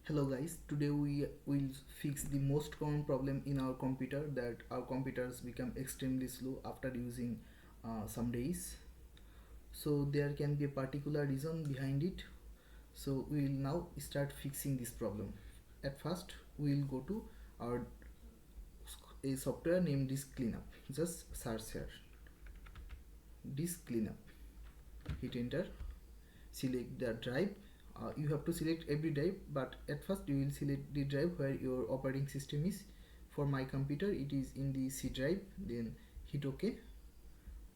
Hello guys, today we will fix the most common problem in our computer, that our computers become extremely slow after using some days. So there can be a particular reason behind it. So we will now start fixing this problem. At first we will go to our a software named Disk Cleanup. Just search here, Disk Cleanup. Hit enter, select the drive. You have to select every drive, but at first you will select the drive where your operating system is. For my computer it is in the C drive. Then hit OK,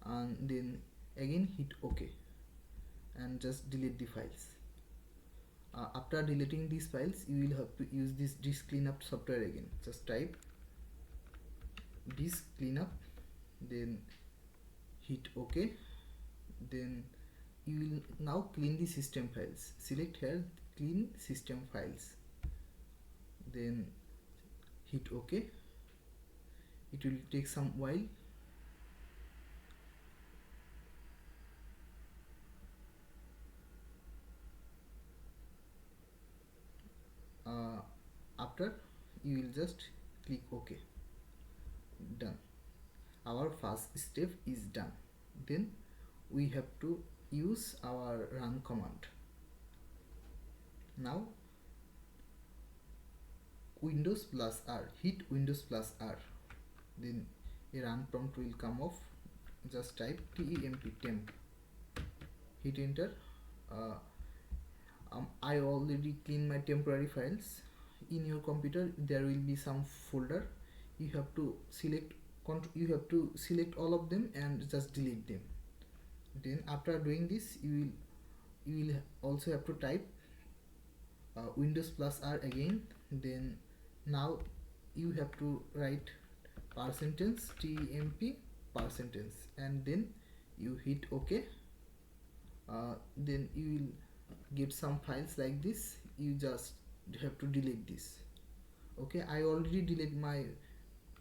and then again hit OK, and just delete the files. After deleting these files, you will have to use this disk cleanup software again. Just type disk cleanup, then hit OK. Then you will now clean the system files. Select here clean system files, then hit OK. It will take some while. After, you will just click OK. Done. Our first step is done. Then we have to use our run command. Now Windows plus R, hit Windows plus R, then a run prompt will come off. Just type temp, hit enter. I already cleaned my temporary files. In your computer there will be some folder. You have to select all of them and just delete them. Then after doing this, you will also have to type Windows plus R again. Then now you have to write %temp and then you hit OK. Then you will get some files like this. You just have to delete this. Okay, I already deleted my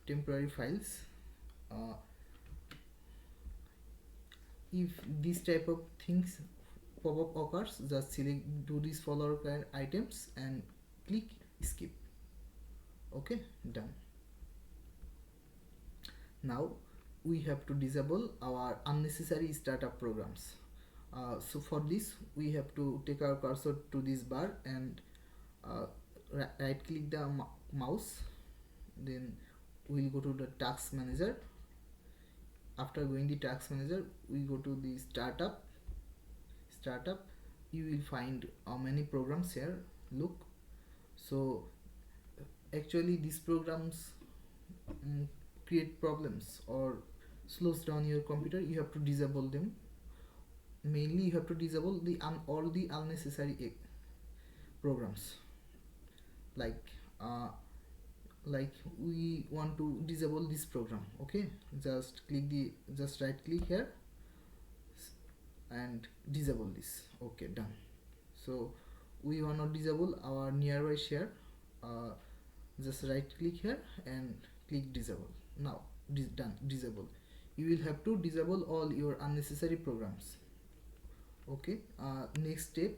temporary files. If this type of things pop-up occurs, just select do these following items and click skip. Okay, done. Now we have to disable our unnecessary startup programs. So for this we have to take our cursor to this bar and right click the mouse. Then we'll go to the task manager. After going the task manager, we go to the startup. You will find many programs here. Look, so actually these programs create problems or slows down your computer. You have to disable them. Mainly you have to disable the all the unnecessary programs. Like we want to disable this program. Okay, just right click here and disable this. Okay, done. So we want to disable our nearby share. Just right click here and click disable. Now done, disable. You will have to disable all your unnecessary programs. Okay, next step,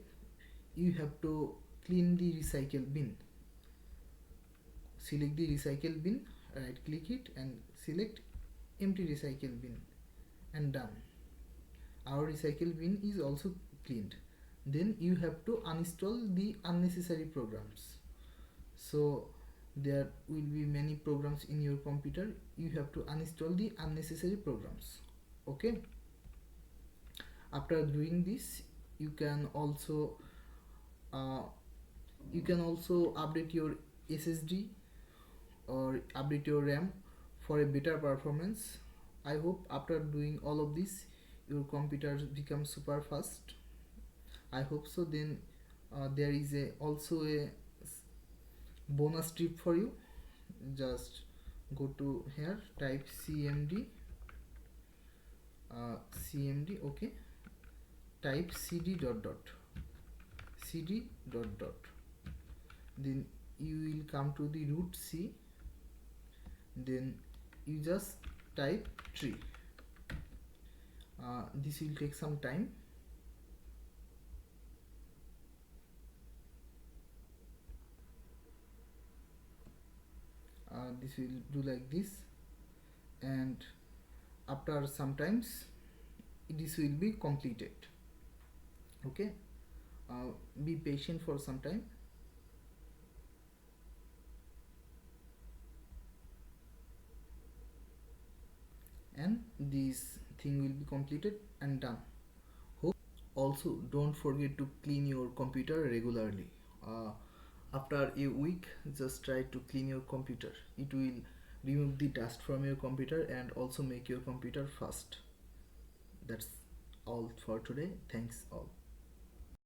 you have to clean the recycle bin. Select the recycle bin, right click it and select empty recycle bin, and done. Our recycle bin is also cleaned. Then you have to uninstall the unnecessary programs. So there will be many programs in your computer. You have to uninstall the unnecessary programs. Okay, after doing this, you can also update your SSD or update your RAM for a better performance. I hope after doing all of this your computer becomes super fast. I hope so. Then there is also a bonus tip for you. Just go to here, type cmd, okay, type cd dot. Then you will come to the root C. Then you just type tree. This will take some time. this will do like this, and after sometimes this will be completed. Okay, be patient for some time. And this thing will be completed and done. Hope. Also, don't forget to clean your computer regularly. uh, After a week, just try to clean your computer. It will remove the dust from your computer and also make your computer fast. That's all for today. Thanks all.